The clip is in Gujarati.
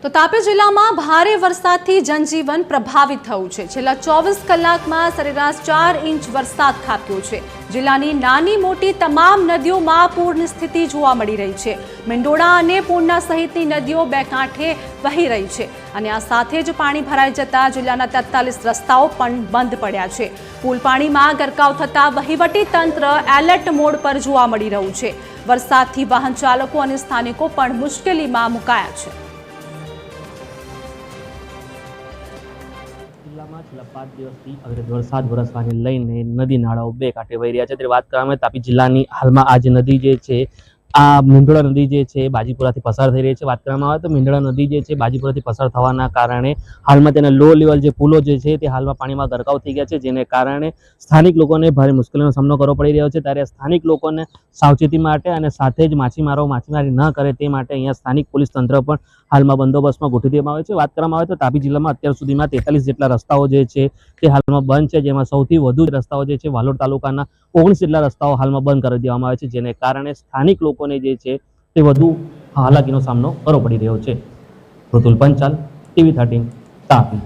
તો તાપી જિલ્લામાં ભારે વરસાદથી જનજીવન પ્રભાવિત થયું છે। છેલ્લા 24 કલાકમાં સરેરાશ 4 ઇંચ વરસાદ ખાબક્યો છે। જિલ્લાની નાની મોટી તમામ નદીઓમાં પૂરની સ્થિતિ જોવા મળી રહી છે। મેંદોડા અને પૂર્ણા સહિતની નદીઓ બે કાંઠે વહી રહી છે અને આ સાથે જ પાણી ભરાઈ જતા જિલ્લાના 43 રસ્તાઓ પણ બંધ પડ્યા છે। પુલ પાણીમાં ગરકાવ થતા વહીવટી તંત્ર એલર્ટ મોડ પર જોવા મળી રહ્યું છે। વરસાદથી વાહન ચાલકો અને સ્થાનિકો પણ મુશ્કેલીમાં મુકાયા છે। જિલ્લામાં છેલ્લા 5 દિવસથી અવિરત વરસાદ વરસવાને લઈને નદી નાળાઓ બે કાંઠે વહી રહ્યા છે। ત્યારે વાત કરવામાં તાપી જિલ્લાની હાલમાં આ જે નદી જે છે આ મેંદોડા નદી જે છે બાજીપુરાથી પસાર થઈ રહી છે। વાત કરવામાં આવે તો મેંદોડા નદી જે છે બાજીપુરાથી પસાર થવાના કારણે હાલમાં તેના લો લેવલ જે પુલો જે છે તે હાલમાં પાણીમાં ગરકાવ થઈ ગયા છે, જેને કારણે સ્થાનિક લોકોને ભારે મુશ્કેલીનો સામનો કરવો પડી રહ્યો છે। ત્યારે સ્થાનિક લોકોને સાવચેતી માટે અને સાથે જ માછીમારો માછીમારી ન કરે તે માટે અહીંયા સ્થાનિક પોલીસ તંત્ર પણ હાલમાં બંદોબસ્તમાં ગોઠવી દેવામાં આવે છે। વાત કરવામાં આવે તો તાપી જિલ્લામાં અત્યાર સુધીમાં 43 જેટલા રસ્તાઓ જે છે તે હાલમાં બંધ છે, જેમાં સૌથી વધુ રસ્તાઓ જે છે વાલોડ તાલુકાના 19 જેટલા રસ્તાઓ હાલમાં બંધ કરી દેવામાં આવે છે, જેને કારણે સ્થાનિક લોકોને જે છે તે વધુ હાલાકીનો સામનો કરવો પડી રહ્યો છે। ઋતુલ પંચાલ, TV 13 તાપી।